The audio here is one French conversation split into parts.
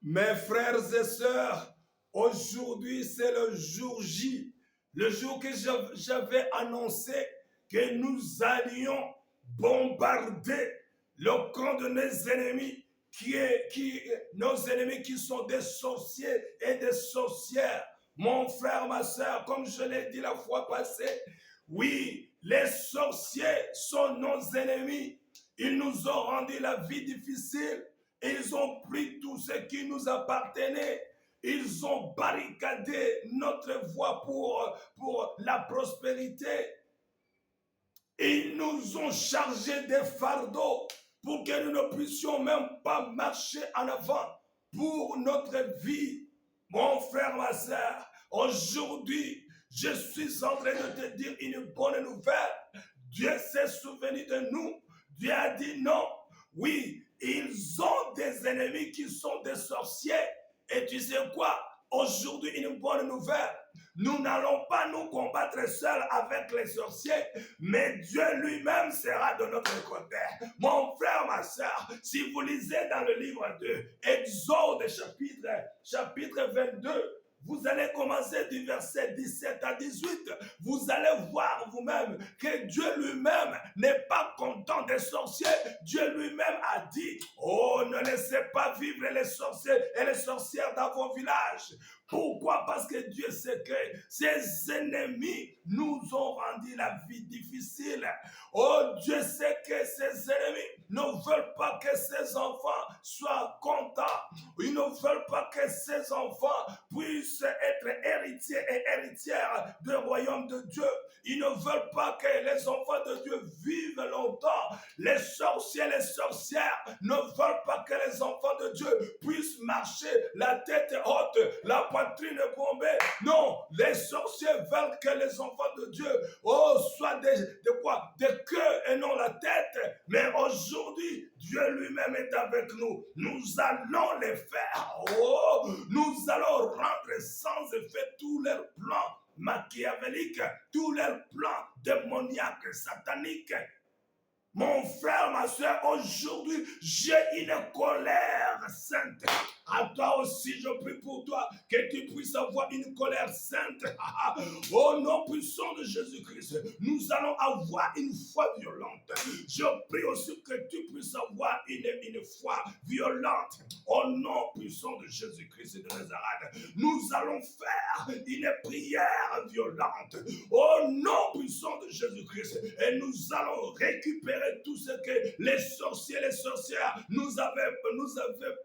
Mes frères et sœurs, aujourd'hui c'est le jour J, le jour que j'avais annoncé que nous allions bombarder le camp de nos ennemis, nos ennemis qui sont des sorciers et des sorcières. Mon frère, ma sœur, comme je l'ai dit la fois passée, oui, les sorciers sont nos ennemis. Ils nous ont rendu la vie difficile. Ils ont pris tout ce qui nous appartenait. Ils ont barricadé notre voie pour la prospérité. Ils nous ont chargé des fardeaux pour que nous ne puissions même pas marcher en avant pour notre vie. Mon frère, ma soeur, aujourd'hui, je suis en train de te dire une bonne nouvelle. Dieu s'est souvenu de nous. Dieu a dit non. Oui, ils ont des ennemis qui sont des sorciers. Et tu sais quoi? Aujourd'hui, une bonne nouvelle. Nous n'allons pas nous combattre seuls avec les sorciers, mais Dieu lui-même sera de notre côté. Mon frère, ma soeur, si vous lisez dans le livre de Exode chapitre 22, vous allez commencer du verset 17 à 18. Vous allez voir vous-même que Dieu lui-même n'est pas content des sorciers. Dieu lui-même a dit, oh, ne laissez pas vivre les sorciers et les sorcières dans vos villages. Pourquoi? Parce que Dieu sait que ses ennemis nous ont rendu la vie difficile. Oh, Dieu sait que ses ennemis ne veulent pas que ses enfants soient contents. Ils ne veulent pas que ses enfants puissent être héritiers et héritières du royaume de Dieu. Ils ne veulent pas que les enfants de Dieu vivent longtemps. Les sorciers, les sorcières ne veulent pas que les enfants de Dieu puissent marcher la tête haute, la poitrine bombée. Non, les sorciers veulent que les enfants de Dieu soient des queues et non la tête. Mais aujourd'hui, Dieu lui-même est avec nous. Nous allons les faire. Oh, nous allons rendre sans effet tous leurs plans machiavéliques, tous leurs plans démoniaques, sataniques. Mon frère, ma soeur, aujourd'hui, j'ai une colère sainte. À toi aussi, je prie pour toi que tu puisses avoir une colère sainte. Au nom puissant de Jésus-Christ, nous allons avoir une foi violente. Je prie aussi que tu puisses avoir une foi violente. Au nom puissant de Jésus-Christ de Nazareth, nous allons faire une prière violente. Au nom puissant de Jésus-Christ, et nous allons récupérer tout ce que les sorciers et les sorcières nous avaient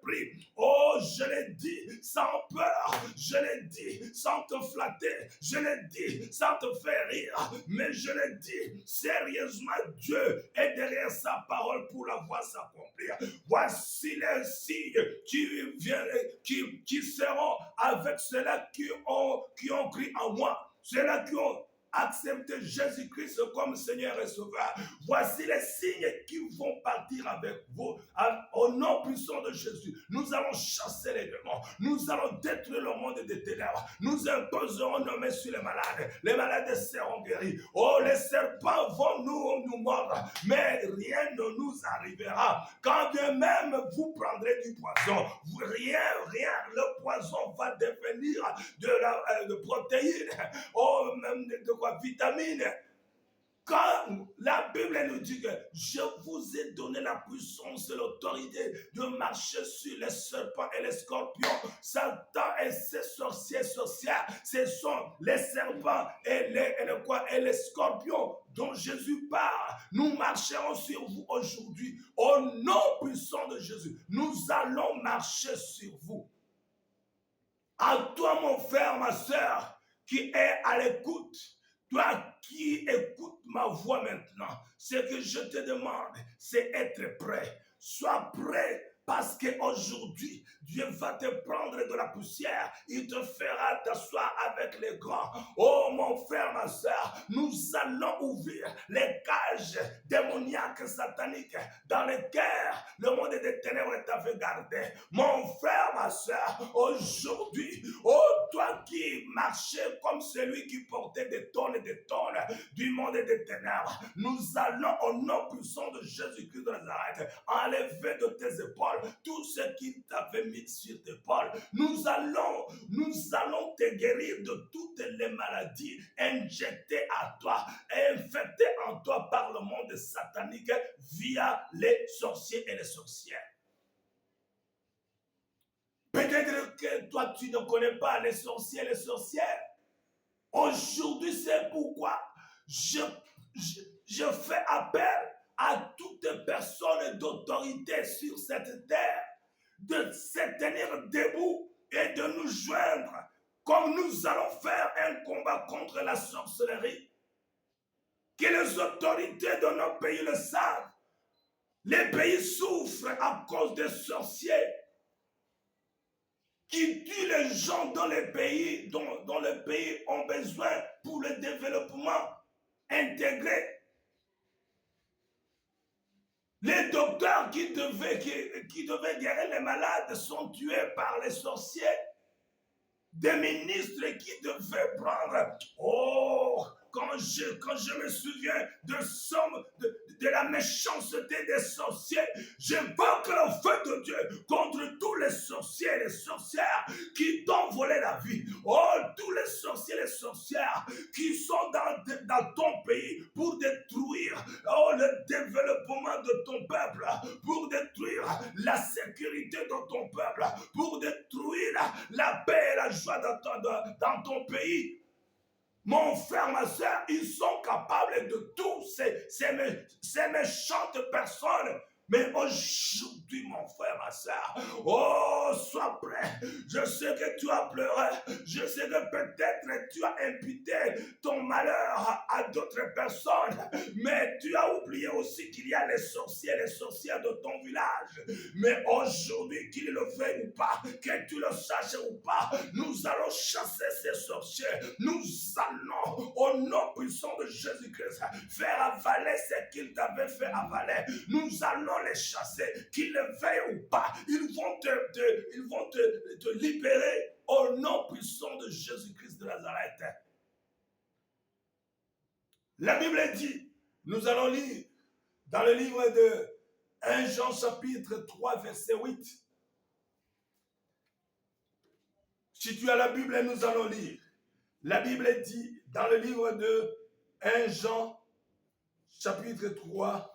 pris. Oh, je l'ai dit sans peur, je l'ai dit sans te flatter, je l'ai dit sans te faire rire, mais je l'ai dit sérieusement. Dieu est derrière sa parole pour la voir s'accomplir. Voici les signes qui seront avec ceux-là qui ont cru en moi, ceux-là qui ont accepter Jésus-Christ comme Seigneur et Sauveur. Voici les signes qui vont partir avec vous. Au nom puissant de Jésus, nous allons chasser les démons. Nous allons détruire le monde des ténèbres. Nous imposerons nos mains sur les malades. Les malades seront guéris. Oh, les serpents vont nous mordre, mais rien ne nous arrivera. Quand bien même vous prendrez du poison, rien, le poison va devenir de protéines. Oh, même de quoi? Vitamines. Quand la Bible nous dit que je vous ai donné la puissance et l'autorité de marcher sur les serpents et les scorpions, Satan et ses sorcières, ce sont les serpents et les scorpions dont Jésus parle. Nous marcherons sur vous aujourd'hui. Au nom puissant de Jésus, nous allons marcher sur vous. À toi, mon frère, ma soeur, qui est à l'écoute, toi qui écoutes ma voix maintenant, ce que je te demande, c'est être prêt. Sois prêt. Parce qu'aujourd'hui, Dieu va te prendre de la poussière. Il te fera t'asseoir avec les grands. Oh mon frère, ma soeur, nous allons ouvrir les cages démoniaques, sataniques, dans lesquelles le monde des ténèbres t'avait gardé. Mon frère, ma soeur, aujourd'hui, oh toi qui marchais comme celui qui portait des tonnes et des tonnes du monde des ténèbres, nous allons au nom puissant de Jésus-Christ de Nazareth enlever de tes épaules tout ce qui t'avait sur tes épaules. Nous allons te guérir de toutes les maladies injectées à toi, infectées en toi par le monde satanique via les sorciers et les sorcières. Peut-être que toi, tu ne connais pas les sorciers et les sorcières. Aujourd'hui, c'est pourquoi je fais appel à toute personne d'autorité sur cette terre de se tenir debout et de nous joindre comme nous allons faire un combat contre la sorcellerie. Que les autorités de nos pays le savent. Les pays souffrent à cause des sorciers qui tuent les gens dans les pays dont les pays ont besoin pour le développement intégré. Les docteurs qui devaient guérir les malades sont tués par les sorciers. Des ministres qui devaient prendre... Oh, quand je me souviens de la méchanceté des sorciers, j'invoque le feu de Dieu contre tous les sorciers et les sorcières qui t'ont volé la vie. Oh, tous les sorciers et les sorcières qui sont dans ton pays pour détruire le développement de ton peuple, pour détruire la sécurité de ton peuple, pour détruire la paix et la joie dans ton pays. Mon frère, ma soeur, ils sont capables de tout ces méchantes personnes. Mais aujourd'hui, mon frère, ma soeur, oh, sois prêt. Je sais que tu as pleuré. Je sais que peut-être tu as imputé ton malheur à d'autres personnes. Mais tu as oublié aussi qu'il y a les sorciers et les sorcières de ton village. Mais aujourd'hui, qu'il le veuille ou pas, que tu le saches ou pas, nous allons chasser ces sorciers. Nous allons, au nom puissant de Jésus-Christ, faire avaler ce qu'il t'avait fait avaler. Nous allons les chasser, qu'ils le veuillent ou pas. Ils vont te libérer au nom puissant de Jésus-Christ de Nazareth. La Bible dit, nous allons lire dans le livre de 1 Jean chapitre 3 verset 8. Si tu as la Bible, nous allons lire. La Bible dit dans le livre de 1 Jean chapitre 3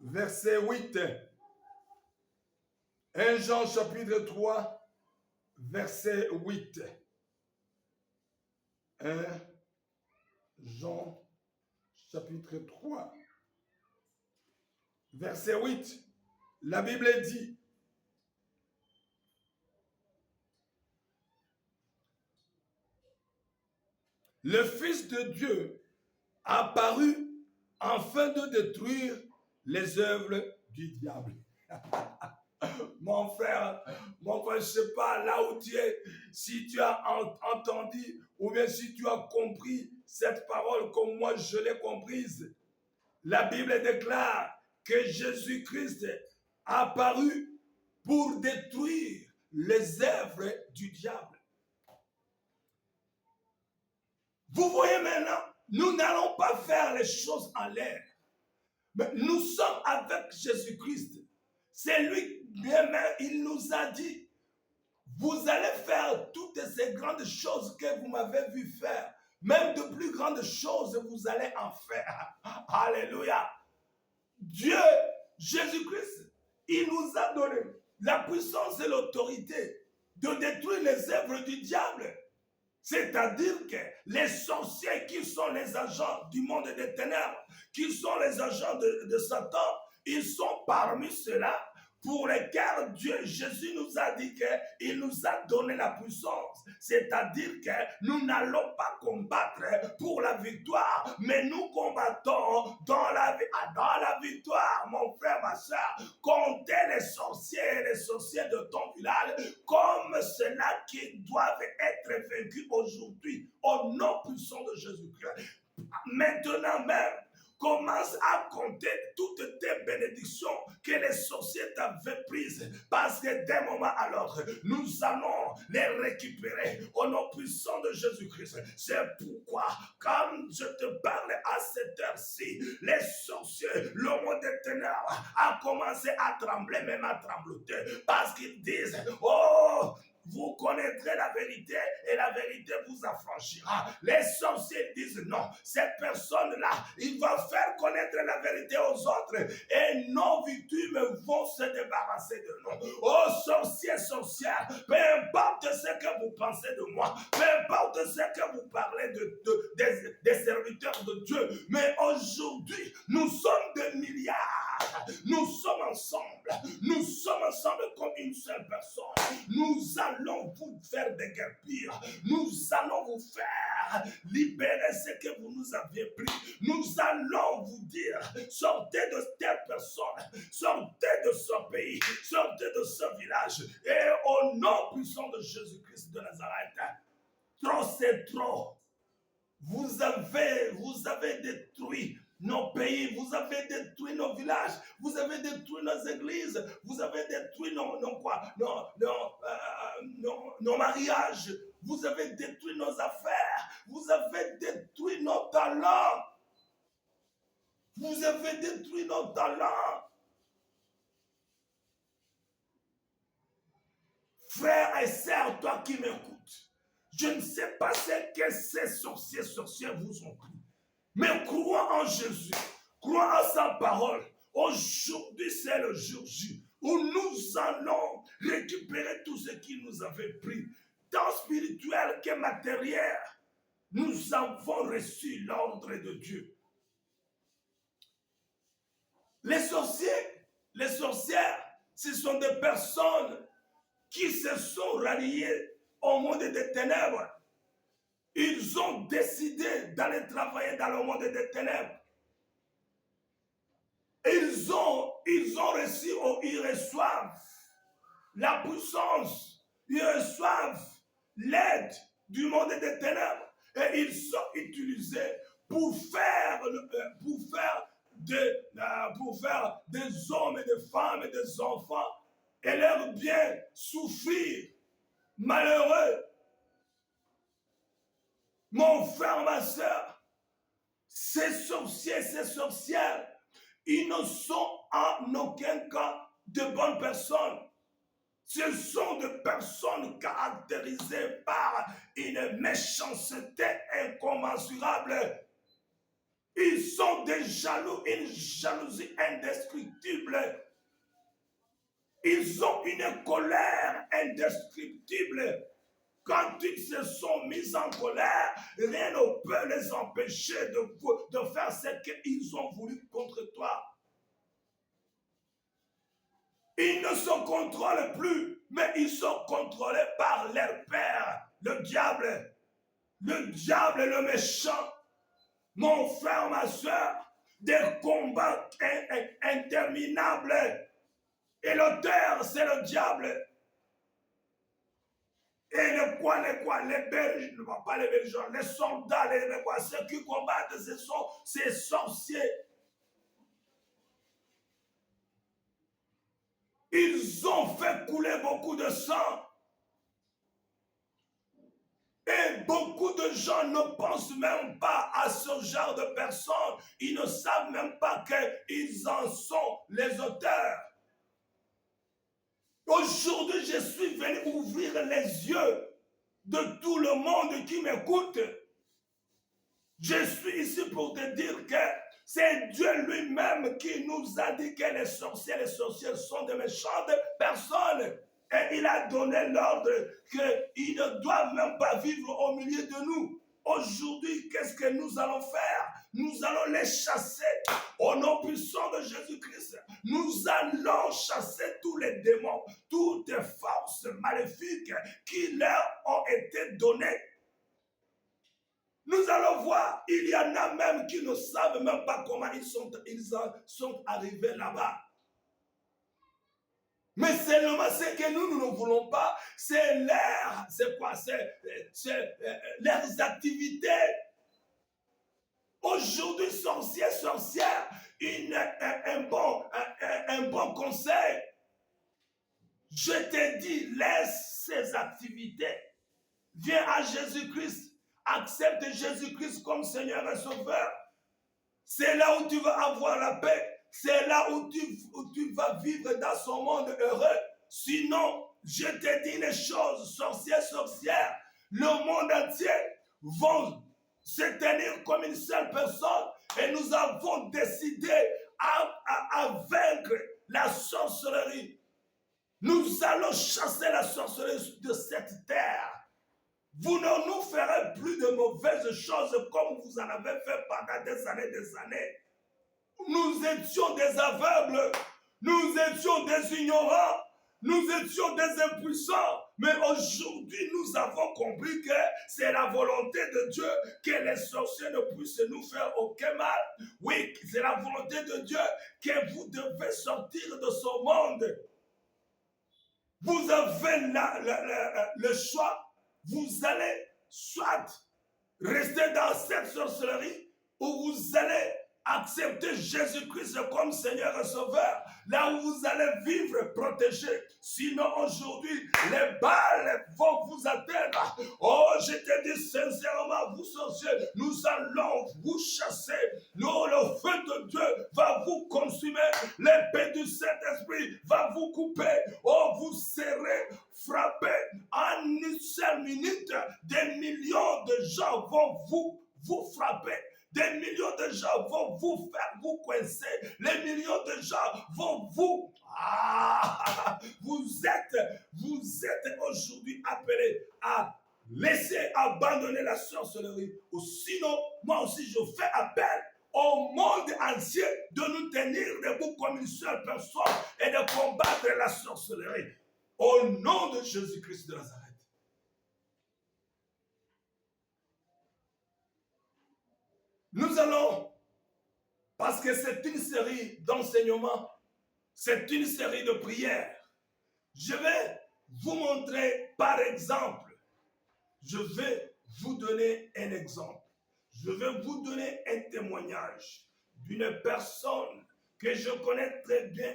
verset 8. 1 Jean chapitre 3 verset 8. 1 Jean chapitre 3 verset 8. La Bible dit, le Fils de Dieu apparu afin de détruire les œuvres du diable. Mon frère, je ne sais pas là où tu es, si tu as entendu ou bien si tu as compris cette parole comme moi je l'ai comprise. La Bible déclare que Jésus-Christ est apparu pour détruire les œuvres du diable. Vous voyez maintenant, nous n'allons pas faire les choses en l'air. Mais nous sommes avec Jésus-Christ. C'est lui même, il nous a dit, vous allez faire toutes ces grandes choses que vous m'avez vu faire. Même de plus grandes choses, vous allez en faire. Alléluia. Dieu, Jésus-Christ, il nous a donné la puissance et l'autorité de détruire les œuvres du diable. C'est-à-dire que les sorciers qui sont les agents du monde des ténèbres, qui sont les agents de Satan, ils sont parmi ceux-là pour lesquels Jésus nous a dit qu'il nous a donné la puissance. C'est-à-dire que nous n'allons pas combattre pour la victoire, mais nous combattons dans la victoire, mon frère, ma soeur. Comptez les sorciers et les sorcières de ton village comme ceux-là qui doivent être vaincus aujourd'hui au nom puissant de Jésus-Christ. Maintenant même, commence à compter toutes tes bénédictions que les sorciers t'avaient prises. Parce que d'un moment à l'autre, nous allons les récupérer au nom puissant de Jésus-Christ. C'est pourquoi, comme je te parle à cette heure-ci, les sorciers, le monde des ténèbres a commencé à trembler, même à trembloter, parce qu'ils disent, oh, vous connaîtrez la vérité et la vérité vous affranchira. Les sorciers disent non, cette personne-là, il va faire connaître la vérité aux autres et nos victimes vont se débarrasser de nous. Oh sorciers, sorcières, peu importe ce que vous pensez de moi, peu importe ce que vous parlez des serviteurs de Dieu, mais aujourd'hui, nous sommes des milliards, nous sommes ensemble comme une seule personne. Nous allons vous faire déguerpir. Nous allons vous faire libérer ce que vous nous aviez pris. Nous allons vous dire, sortez de telle personne, sortez de ce pays, sortez de ce village. Et au nom puissant de Jésus-Christ de Nazareth, trop c'est trop. Vous avez détruit nos pays, vous avez détruit nos villages, vous avez détruit nos églises, vous avez détruit nos mariages, vous avez détruit nos affaires, vous avez détruit nos talents. Vous avez détruit nos talents. Frères et sœurs, toi qui m'écoutes, je ne sais pas ce que ces sorciers vous ont pris. Mais crois en Jésus, crois en sa parole. Aujourd'hui, c'est le jour J où nous allons récupérer tout ce qui nous avait pris, tant spirituel que matériel. Nous avons reçu l'ordre de Dieu. Les sorcières, ce sont des personnes qui se sont ralliées au monde des ténèbres. Ils ont décidé d'aller travailler dans le monde des ténèbres. Ils ont reçu, ils reçoivent la puissance, ils reçoivent l'aide du monde des ténèbres et ils sont utilisés pour faire des hommes et des femmes et des enfants et leur bien souffrir, malheureux. Mon frère, ma soeur, ces sorciers, ces sorcières, ils ne sont en aucun cas de bonnes personnes. Ce sont des personnes caractérisées par une méchanceté incommensurable. Ils sont des jaloux, une jalousie indescriptible. Ils ont une colère indescriptible. Quand ils se sont mis en colère, rien ne peut les empêcher de faire ce qu'ils ont voulu contre toi. Ils ne se contrôlent plus, mais ils sont contrôlés par leur père, le diable, le méchant. Mon frère, ma soeur, des combats interminables. Et l'auteur, c'est le diable. Et les Belges, pas les Belges, les soldats, ceux qui combattent, ce sont ces sorciers. Ils ont fait couler beaucoup de sang. Et beaucoup de gens ne pensent même pas à ce genre de personnes. Ils ne savent même pas qu'ils en sont les auteurs. Aujourd'hui, je suis venu ouvrir les yeux de tout le monde qui m'écoute. Je suis ici pour te dire que c'est Dieu lui-même qui nous a dit que les sorciers sont de méchantes personnes. Et il a donné l'ordre qu'ils ne doivent même pas vivre au milieu de nous. Aujourd'hui, qu'est-ce que nous allons faire? Nous allons les chasser au nom puissant de Jésus-Christ. Nous allons chasser tous les démons, toutes les forces maléfiques qui leur ont été données. Nous allons voir, il y en a même qui ne savent même pas comment ils sont arrivés là-bas. Mais seulement ce que nous ne voulons pas, c'est leurs activités. Aujourd'hui, sorcier, sorcière, un bon conseil. Je te dis, laisse ces activités. Viens à Jésus-Christ. Accepte Jésus-Christ comme Seigneur et Sauveur. C'est là où tu vas avoir la paix. C'est là où tu vas vivre dans son monde heureux. Sinon, je te dis une chose, sorcier, sorcière, le monde entier vont se tenir comme une seule personne et nous avons décidé à vaincre la sorcellerie. Nous allons chasser la sorcellerie de cette terre. Vous ne nous ferez plus de mauvaises choses comme vous en avez fait pendant des années. Nous étions des aveugles, nous étions des ignorants, nous étions des impuissants. Mais aujourd'hui, nous avons compris que c'est la volonté de Dieu que les sorciers ne puissent nous faire aucun mal. Oui, c'est la volonté de Dieu que vous devez sortir de ce monde. Vous avez le choix. Vous allez soit rester dans cette sorcellerie ou vous allez accepter Jésus-Christ comme Seigneur et Sauveur. Là où vous allez vivre protégé. Sinon aujourd'hui, les balles vont vous atteindre. Oh, je te dis sincèrement, vous sorciers, nous allons vous chasser. Nous, le feu de Dieu va vous consumer. L'épée du Saint-Esprit va vous couper. Oh, vous serez frappé. En une seule minute, des millions de gens vont vous frapper. Des millions de gens vont vous faire vous coincer. Les millions de gens vont vous... vous êtes aujourd'hui appelés à laisser abandonner la sorcellerie. Ou sinon, moi aussi, je fais appel au monde entier de nous tenir debout comme une seule personne et de combattre la sorcellerie. Au nom de Jésus-Christ de Nazareth. Nous allons, parce que c'est une série d'enseignements, c'est une série de prières. Je vais vous montrer par exemple, je vais vous donner un exemple. Je vais vous donner un témoignage d'une personne que je connais très bien,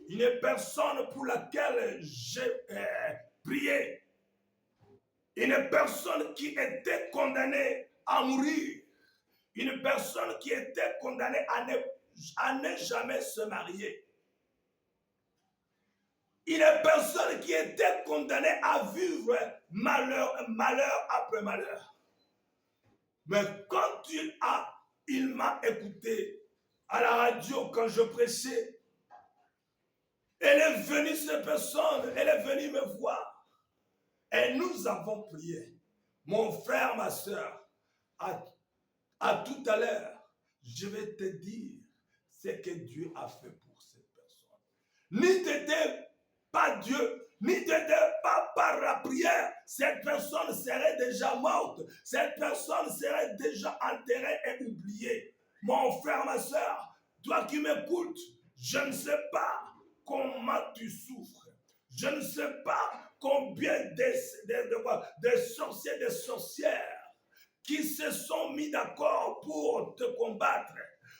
une personne pour laquelle j'ai prié, une personne qui était condamnée à mourir. Une personne qui était condamnée à ne jamais se marier. Une personne qui était condamnée à vivre malheur après malheur. Mais quand il m'a écouté à la radio quand je prêchais, elle est venue, cette personne, elle est venue me voir. Et nous avons prié. Mon frère, ma soeur, à tout à l'heure, je vais te dire ce que Dieu a fait pour cette personne. Ni t'était pas Dieu, ni t'était pas par la prière, cette personne serait déjà morte. Cette personne serait déjà enterrée et oubliée. Mon frère, ma soeur, toi qui m'écoutes, je ne sais pas comment tu souffres. Je ne sais pas combien de sorciers, de sorcières qui se sont mis d'accord pour te combattre.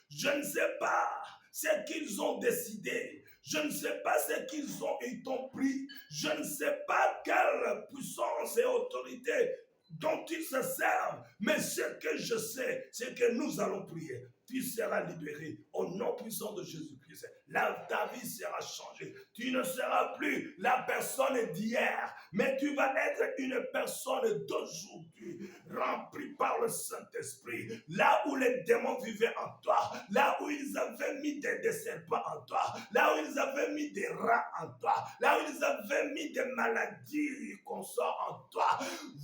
Je ne sais pas ce qu'ils ont décidé. Je ne sais pas ce ils t'ont pris. Je ne sais pas quelle puissance et autorité dont ils se servent. Mais ce que je sais, c'est que nous allons prier. Tu seras libéré au nom puissant de Jésus-Christ. Ta vie sera changée. Tu ne seras plus la personne d'hier, mais tu vas être une personne d'aujourd'hui, remplie par le Saint-Esprit. Là où les démons vivaient en toi, là où ils avaient mis des serpents en toi, là où ils avaient mis des rats en toi, là où ils avaient mis des maladies qu'on sort en toi,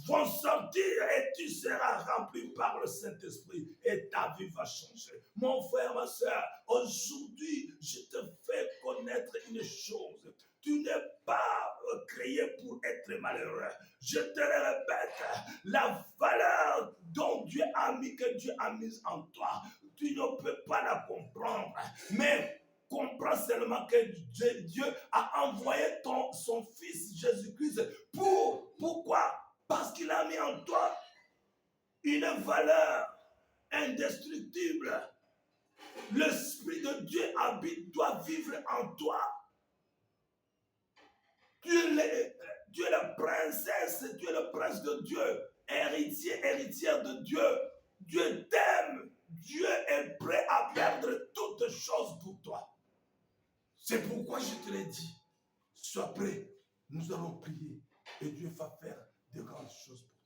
vont sortir et tu seras rempli par le Saint-Esprit et ta vie va changer. Mon frère, ma soeur, aujourd'hui, je te fais connaître une chose. Tu n'es pas créé pour être malheureux. Je te le répète, la valeur dont Dieu a mis, que Dieu a mise en toi, tu ne peux pas la comprendre. Mais comprends seulement que Dieu a envoyé son Fils Jésus-Christ pourquoi? Parce qu'il a mis en toi une valeur, indestructible. L'Esprit de Dieu habite, doit vivre en toi. Tu es la princesse, tu es le prince de Dieu, héritière de Dieu. Dieu t'aime. Dieu est prêt à perdre toutes choses pour toi. C'est pourquoi je te l'ai dit. Sois prêt. Nous allons prier et Dieu va faire de grandes choses pour toi.